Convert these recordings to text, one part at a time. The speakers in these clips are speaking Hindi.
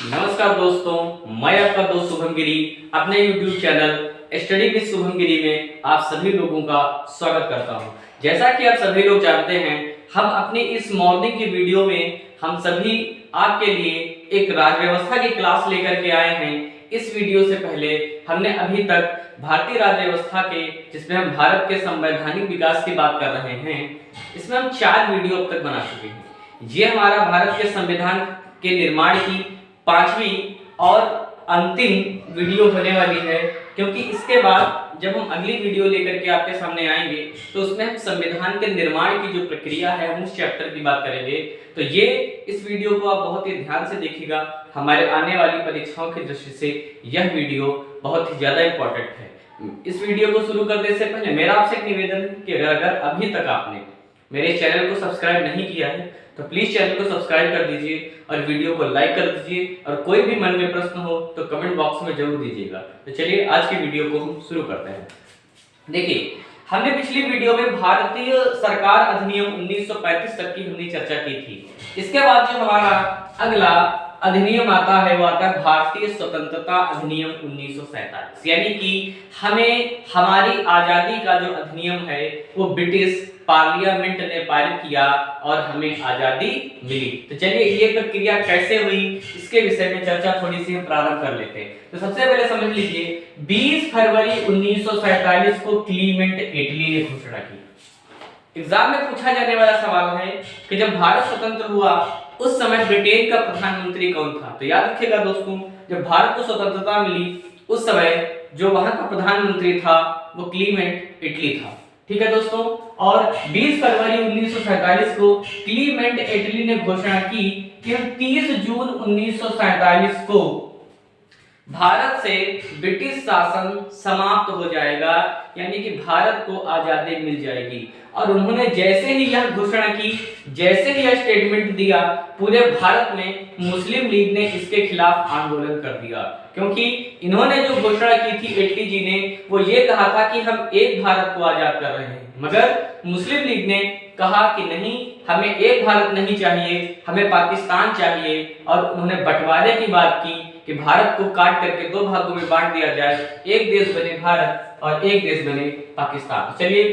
नमस्कार दोस्तों, मैं आपका दोस्त शुभम गिरी अपने YouTube channel study with Shubham Giri में आप सभी लोगों का स्वागत करता हूं। जैसा कि आप सभी लोग जानते हैं, हम अपनी इस मॉर्निंग की वीडियो में हम सभी आपके लिए एक राज्य व्यवस्था की क्लास लेकर के आए हैं। इस वीडियो से पहले हमने अभी तक भारतीय राज्य व्यवस्था के, जिसमें हम भारत के संवैधानिक विकास की बात कर रहे हैं, इसमें हम 4 वीडियो अब तक बना चुके हैं। ये हमारा भारत के संविधान के निर्माण की 5वीं और अंतिम वीडियो होने वाली है, क्योंकि इसके बाद जब हम अगली वीडियो लेकर के आपके सामने आएंगे तो उसमें हम संविधान के निर्माण की जो प्रक्रिया है हम उस चैप्टर की बात करेंगे। तो ये इस वीडियो को आप बहुत ही ध्यान से देखिएगा। हमारे आने वाली परीक्षाओं की दृष्टि से यह वीडियो बहुत ही ज़्यादा इम्पोर्टेंट है। इस वीडियो को शुरू करने से पहले मेरा आपसे एक निवेदन है कि अगर अभी तक आपने मेरे चैनल को सब्सक्राइब नहीं किया है तो प्लीज चैनल को सब्सक्राइब कर दीजिए और वीडियो को लाइक कर दीजिए, और कोई भी मन में प्रश्न हो तो कमेंट बॉक्स में जरूर दीजिएगा। तो चलिए आज की वीडियो को हम शुरू करते हैं। देखिए, हमने पिछली वीडियो में भारतीय सरकार अधिनियम 1935 तक की हमने चर्चा की थी। इसके बाद जो हमारा अगला अधिनियम आता है वो आता है भारतीय स्वतंत्रता अधिनियम 1947, यानी कि हमें हमारी आजादी का जो अधिनियम है वो ब्रिटिश पार्लियामेंट ने पारित किया और हमें आजादी मिली। तो चलिए ये प्रक्रिया कैसे हुई इसके विषय में चर्चा थोड़ी सी हम प्रारंभ कर लेते हैं। तो सबसे पहले समझ लीजिए, 20 फरवरी 1947 को क्लीमेंट एटली ने घोषणा की। एग्जाम में पूछा जाने वाला सवाल है कि जब भारत स्वतंत्र हुआ उस समय ब्रिटेन का प्रधानमंत्री कौन था। तो याद रखिएगा दोस्तों, जब भारत को स्वतंत्रता मिली उस समय जो वहां का प्रधानमंत्री था वो क्लीमेंट एटली था। ठीक है दोस्तों, और 20 फरवरी 1947 को क्लीमेंट एटली ने घोषणा की कि हम 30 जून 1947 को भारत से ब्रिटिश शासन समाप्त हो जाएगा, यानी कि भारत को आजादी मिल जाएगी। और उन्होंने जैसे ही यह घोषणा की, जैसे ही यह स्टेटमेंट दिया, पूरे भारत में मुस्लिम लीग ने इसके खिलाफ आंदोलन कर दिया, क्योंकि इन्होंने जो घोषणा की थी एटली जी ने, वो ये कहा था कि हम एक भारत को आजाद कर रहे हैं। मगर मुस्लिम लीग ने कहा कि नहीं, हमें एक भारत नहीं चाहिए, हमें पाकिस्तान चाहिए। और उन्होंने बंटवारे की बात की कि भारत को काट करके 2 भागों में बांट दिया जाए, एक देश बने भारत और एक देश बने पाकिस्तान। चलिए,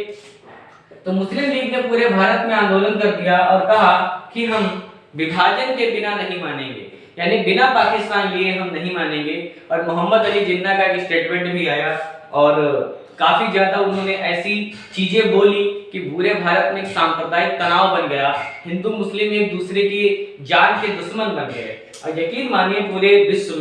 तो मुस्लिम लीग ने पूरे भारत में आंदोलन कर दिया और कहा कि हम विभाजन के बिना नहीं मानेंगे, यानी बिना पाकिस्तान लिए हम नहीं मानेंगे। और मोहम्मद अली जिन्ना का एक स्टेटमेंट भी आया और काफी ज्यादा उन्होंने ऐसी चीजें बोली कि पूरे भारत में एक सांप्रदायिक तनाव बन गया, हिंदू मुस्लिम एक दूसरे की जान के दुश्मन बन गए। और यकीन मानिए पूरे विश्व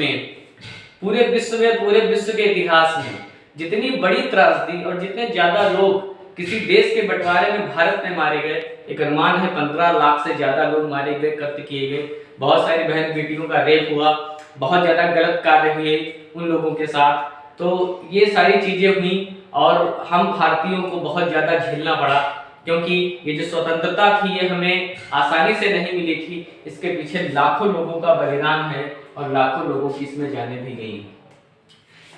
के इतिहास में जितनी बड़ी त्रासदी और जितने ज्यादा लोग किसी देश के बंटवारे में भारत में मारे गए, एक अनुमान है 15 लाख से ज्यादा लोग मारे गए, कत्ल किए गए, बहुत सारी बहन बेटियों का रेप हुआ, बहुत ज्यादा गलत कार्य हुए उन लोगों के साथ। तो ये सारी चीजें हुई और हम भारतीयों को बहुत ज्यादा झेलना पड़ा, क्योंकि ये जो स्वतंत्रता थी ये हमें आसानी से नहीं मिली थी। इसके पीछे लाखों लोगों का बलिदान है और लाखों लोगों की इसमें जानें भी गई।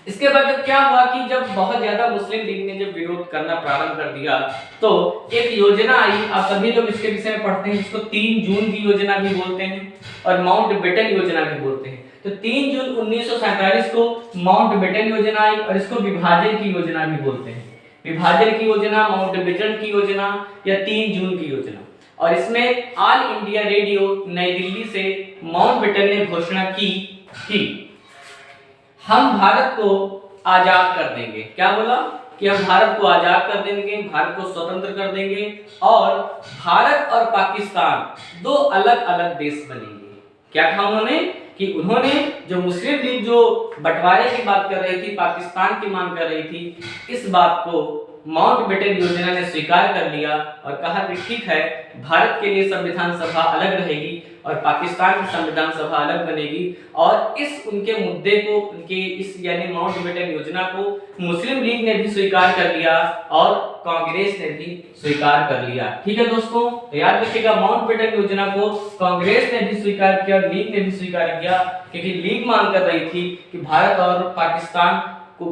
इसके बाद जब क्या हुआ कि जब बहुत ज्यादा मुस्लिम लीग ने जब विरोध करना प्रारंभ कर दिया तो एक योजना आई। आप सभी लोग इसके विषय में पढ़ते हैं, जिसको 3 जून की योजना भी बोलते हैं और माउंटबेटन योजना भी बोलते हैं। तो 3 जून 1947 को माउंटबेटन योजना आई और इसको विभाजन की योजना भी बोलते हैं। विभाजन की योजना, माउंटबेटन की योजना या 3 जून की योजना। और इसमें ऑल इंडिया रेडियो नई दिल्ली से माउंटबेटन ने घोषणा की कि हम भारत को आजाद कर देंगे। क्या बोला कि हम भारत को आजाद कर देंगे, भारत को स्वतंत्र कर देंगे और भारत और पाकिस्तान 2 अलग अलग देश बनेंगे। क्या कहा उन्होंने कि उन्होंने जो मुस्लिम लीग जो बंटवारे की बात कर रही थी, पाकिस्तान की मांग कर रही थी, इस बात को माउंटबेटन योजना ने स्वीकार कर लिया और कहा कि ठीक है, भारत के लिए संविधान सभा अलग रहेगी और पाकिस्तान की संविधान सभा अलग बनेगी। और इस उनके मुद्दे को, उनके इस यानी माउंटबेटन योजना को मुस्लिम लीग ने भी स्वीकार कर लिया और कांग्रेस ने भी स्वीकार कर लिया। ठीक है दोस्तों, तो याद रखिएगा, माउंटबेटन योजना को कांग्रेस ने भी स्वीकार किया और लीग ने भी स्वीकार किया, क्योंकि लीग मांग कर रही थी कि भारत को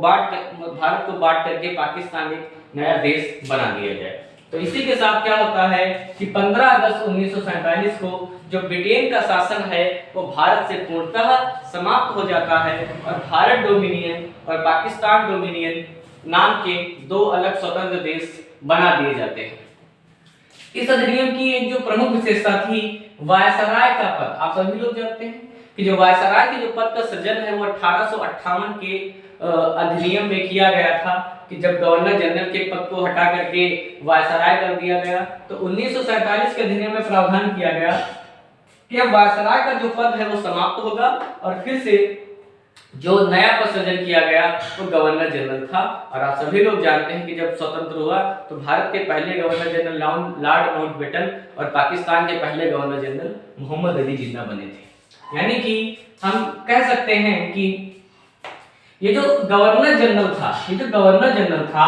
बांट करके पाकिस्तान एक नया देश बना दिया जाए। तो इसी के साथ क्या होता है कि 15 अगस्त 1947 को जो ब्रिटेन का शासन है वो भारत से पूर्णतः समाप्त हो जाता है और भारत डोमिनियन और पाकिस्तान डोमिनियन नाम के दो अलग स्वतंत्र देश बना दिए जाते हैं। इस अधिनियम की एक जो प्रमुख विशेषता थी वायसराय का पद। आप सभी लोग जानते हैं कि जो वायसराय के जो पद का सृजन है वो 1858 के अधिनियम में किया गया था कि जब गवर्नर जनरल के पद को हटा करके वायसराय कर दिया गया, तो 1947 के अधिनियम में प्रावधान किया गया कि अब वायसराय का जो पद है वो समाप्त होगा और फिर से जो नया पद सृजन किया गया वो गवर्नर जनरल था। और आप सभी लोग जानते हैं कि जब स्वतंत्र हुआ तो भारत के पहले गवर्नर जनरल लॉर्ड माउंटबेटन और पाकिस्तान के पहले गवर्नर जनरल मोहम्मद अली जिन्ना बने थे। यानी कि हम कह सकते हैं कि ये जो गवर्नर जनरल था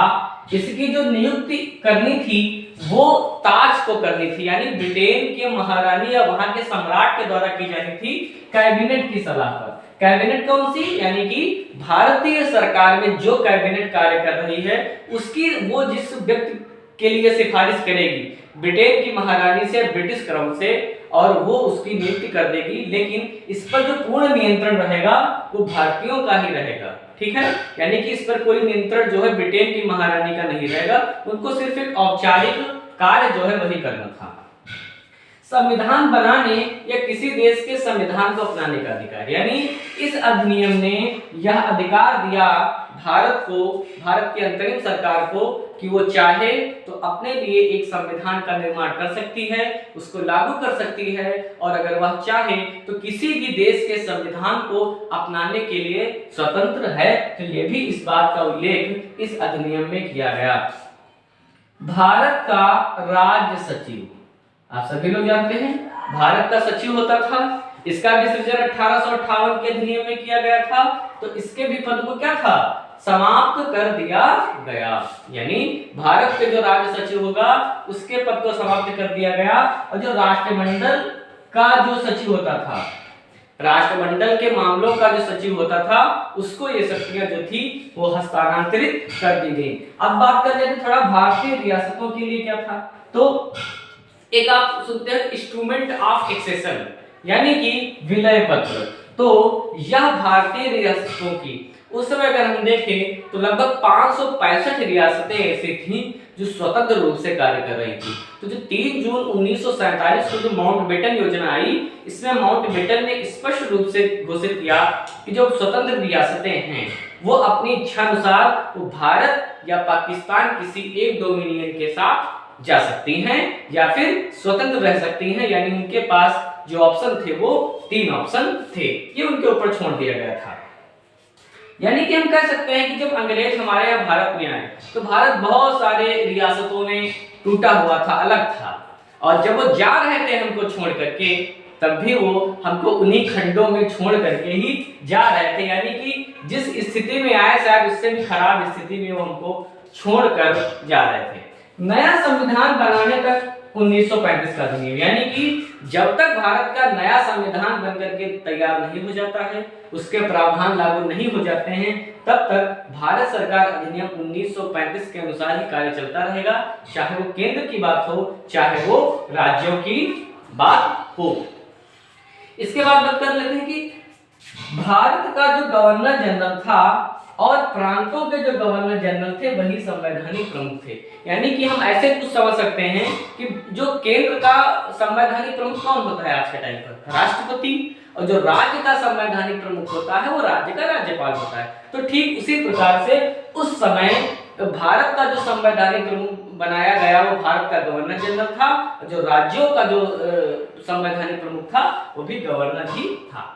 इसकी जो नियुक्ति करनी थी वो ताज को करनी थी, यानी ब्रिटेन के महारानी या वहां के सम्राट के द्वारा की जानी थी कैबिनेट की सलाह पर। कैबिनेट कौन सी, यानी कि भारतीय सरकार में जो कैबिनेट कार्य कर रही है उसकी वो जिस व्यक्ति के लिए सिफारिश करेगी ब्रिटेन की महारानी से, ब्रिटिश क्राउन से, और वो उसकी नियुक्ति कर देगी, लेकिन इस पर जो पूर्ण नियंत्रण रहेगा वो भारतीयों का ही रहेगा। ठीक है, यानी कि इस पर कोई नियंत्रण जो है ब्रिटेन की महारानी का नहीं रहेगा, उनको सिर्फ एक औपचारिक कार्य जो है वही करना था। संविधान बनाने या किसी देश के संविधान को अपनाने का अधिकार, यानी इस अधिनियम ने यह अधिकार दिया भारत को, भारत की अंतरिम सरकार को, कि वो चाहे तो अपने लिए एक संविधान का निर्माण कर सकती है, उसको लागू कर सकती है, और अगर वह चाहे तो किसी भी देश के संविधान को अपनाने के लिए स्वतंत्र है। तो ये भी इस बात का उल्लेख इस अधिनियम में किया गया। भारत का राज्य सचिव, आप सभी लोग जानते हैं भारत का सचिव होता था, इसका भी सृजन 1858 के अधिनियम में किया गया था। तो इसके भी पद को क्या था, समाप्त कर दिया गया, यानी भारत के जो राज्य सचिव होगा उसके पद को समाप्त कर दिया गया। और जो राष्ट्रमंडल का जो सचिव होता था, राष्ट्रमंडल के मामलों का जो सचिव होता था, उसको ये शक्तियां जो थी वो हस्तांतरित कर दी गई। अब बात कर लेते थोड़ा भारतीय रियासतों के लिए क्या था। तो एक आप सुनते हैं इंस्ट्रूमेंट ऑफ एक्सेशन, यानी कि विलय पत्र। तो यह भारतीय रियासतों की उस समय अगर हम देखें तो लगभग 565 रियासतें ऐसी थीं जो स्वतंत्र रूप से कार्य कर रही थी। तो जो 3 जून 1947 को जो माउंटबेटन योजना आई, इसमें माउंटबेटन ने स्पष्ट रूप से घोषित किया कि जो स्वतंत्र रियासतें हैं वो अपनी इच्छा अनुसार वो भारत या पाकिस्तान किसी एक डोमिनियन के साथ जा सकती हैं या फिर स्वतंत्र रह सकती हैं, यानी उनके पास जो ऑप्शन थे वो 3 ऑप्शन थे, ये उनके ऊपर छोड़ दिया गया था। यानी कि हम कह सकते हैं कि जब अंग्रेज हमारे यहाँ भारत में आए तो भारत बहुत सारे रियासतों में टूटा हुआ था, अलग था, और जब वो जा रहे थे हमको छोड़ करके तब भी वो हमको उन्हीं खंडों में छोड़ करके ही जा रहे थे, यानी कि जिस स्थिति में आए शायद उससे भी खराब स्थिति में वो हमको छोड़कर जा रहे थे। नया संविधान बनाने तक 1935 का अधिनियम, यानी कि जब तक भारत का नया संविधान बनकर के तैयार नहीं हो जाता है, उसके प्रावधान लागू नहीं हो जाते हैं, तब तक भारत सरकार अधिनियम 1935 के अनुसार ही कार्य चलता रहेगा, चाहे वो केंद्र की बात हो चाहे वो राज्यों की बात हो। इसके बाद बात कर लेते हैं कि भारत का जो गवर्नर जनरल था और प्रांतों के जो गवर्नर जनरल थे वही संवैधानिक प्रमुख थे। यानी कि हम ऐसे कुछ समझ सकते हैं कि जो केंद्र का संवैधानिक प्रमुख कौन होता है आज के टाइम पर, राष्ट्रपति, और जो राज्य का संवैधानिक प्रमुख होता है वो राज्य का राज्यपाल होता है। तो ठीक उसी प्रकार से उस समय भारत का जो संवैधानिक प्रमुख बनाया गया वो भारत का गवर्नर जनरल था, और जो राज्यों का जो संवैधानिक प्रमुख था वो भी गवर्नर ही था।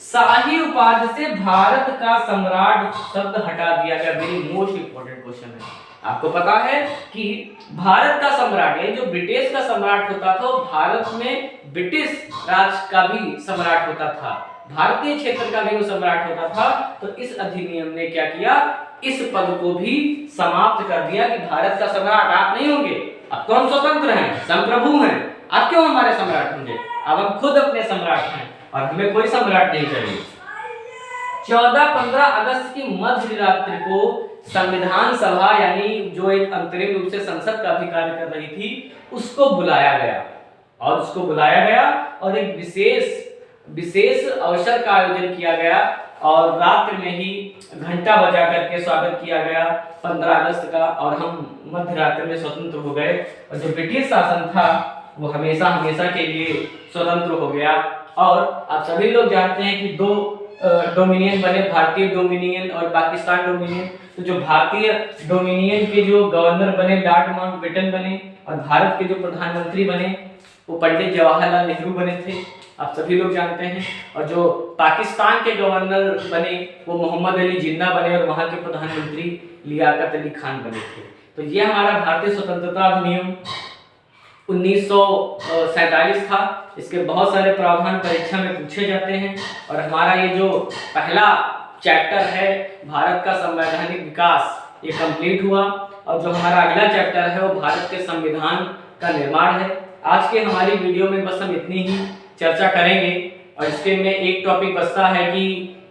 शाही उपाधि से भारत का सम्राट शब्द हटा दिया गया। वेरी मोस्ट इंपोर्टेंट क्वेश्चन है। आपको पता है कि भारत का सम्राट, ये जो ब्रिटिश का सम्राट होता था, भारत में ब्रिटिश राज का भी सम्राट होता था, भारतीय क्षेत्र का भी वो सम्राट होता था। तो इस अधिनियम ने क्या किया, इस पद को भी समाप्त कर दिया कि भारत का सम्राट आप नहीं होंगे, अब तो हम स्वतंत्र हैं, संप्रभु हैं, अब क्यों हमारे सम्राट होंगे, अब हम खुद अपने सम्राट हैं और हमें कोई सम्राट नहीं चाहिए। 14-15 अगस्त की मध्य रात्रि को संविधान सभा यानी जो एक अंतरिम रूप से संसद का भी कार्य कर रही थी उसको बुलाया गया और एक विशेष अवसर का आयोजन किया गया और रात्रि में ही घंटा बजा करके स्वागत किया गया 15 अगस्त का, और हम मध्य रात्रि में स्वतंत्र हो गए और जो ब्रिटिश शासन था वो हमेशा के लिए स्वतंत्र हो गया। और आप सभी लोग जानते हैं कि दो डोमिनियन बने, भारतीय डोमिनियन और पाकिस्तान डोमिनियन। तो जो भारतीय डोमिनियन के जो गवर्नर बने लॉर्ड माउंटबेटन बने और भारत के जो प्रधानमंत्री बने वो पंडित जवाहरलाल नेहरू बने थे, आप सभी लोग जानते हैं। और जो पाकिस्तान के गवर्नर बने वो मोहम्मद अली जिन्ना बने और वहाँ के प्रधानमंत्री लियाकत अली खान बने थे। तो ये हमारा भारतीय स्वतंत्रता अधिनियम 1947 था। इसके बहुत सारे प्रावधान परीक्षा में पूछे जाते हैं और हमारा ये जो पहला चैप्टर है भारत का संवैधानिक विकास ये कंप्लीट हुआ और जो हमारा अगला चैप्टर है वो भारत के संविधान का निर्माण है। आज के हमारी वीडियो में बस हम इतनी ही चर्चा करेंगे और इसके में एक टॉपिक बचता है कि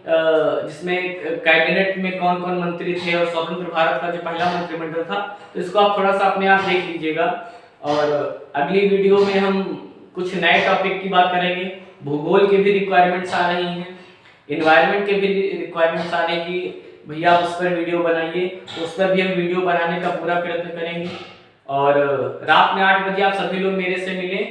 जिसमें कैबिनेट में कौन कौन मंत्री थे और स्वतंत्र भारत का जो पहला मंत्रिमंडल था, तो इसको आप थोड़ा सा अपने आप देख लीजिएगा। और अगली वीडियो में हम कुछ नए टॉपिक की बात करेंगे। भूगोल के भी रिक्वायरमेंट्स आ रही हैं, एनवायरनमेंट के भी रिक्वायरमेंट्स आ रही हैं कि भैया उस पर वीडियो बनाइए, तो उस पर भी हम वीडियो बनाने का पूरा प्रयत्न करेंगे। और रात में 8 बजे आप सभी लोग मेरे से मिलें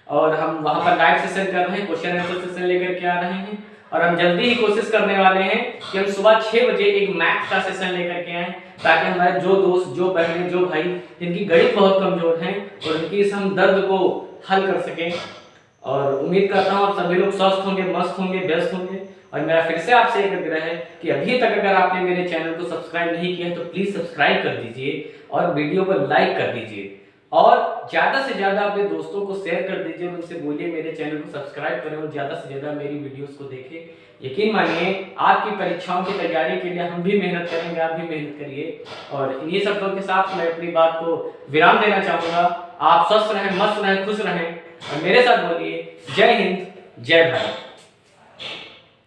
और हम वहाँ पर लाइव सेशन कर रहे हैं, क्वेश्चन आंसर सेशन लेकर के आ रहे हैं। और हम जल्दी ही कोशिश करने वाले हैं कि हम सुबह 6 बजे एक मैथ का सेशन लेकर के आएँ, ताकि हमारे जो दोस्त, जो बहनें, जो भाई जिनकी गणित बहुत कमजोर हैं और उनकी इस हम दर्द को हल कर सकें। और उम्मीद करता हूँ आप सभी लोग स्वस्थ होंगे, मस्त होंगे, व्यस्त होंगे। और मेरा फिर से आपसे एक आग्रह है कि अभी तक अगर आपने मेरे चैनल को सब्सक्राइब नहीं किया तो प्लीज़ सब्सक्राइब कर दीजिए और वीडियो को लाइक कर दीजिए और ज़्यादा से ज़्यादा अपने दोस्तों को शेयर कर दीजिए, उनसे बोलिए मेरे चैनल को सब्सक्राइब करें और ज़्यादा से ज़्यादा मेरी वीडियोस को देखें। यकीन मानिए आपकी परीक्षाओं की तैयारी के लिए हम भी मेहनत करेंगे, आप भी मेहनत करिए। और इन्हीं शब्दों के साथ मैं अपनी बात को विराम देना चाहूँगा। आप स्वस्थ रहें, मस्त रहें, खुश रहें और मेरे साथ बोलिए जय हिंद, जय भारत।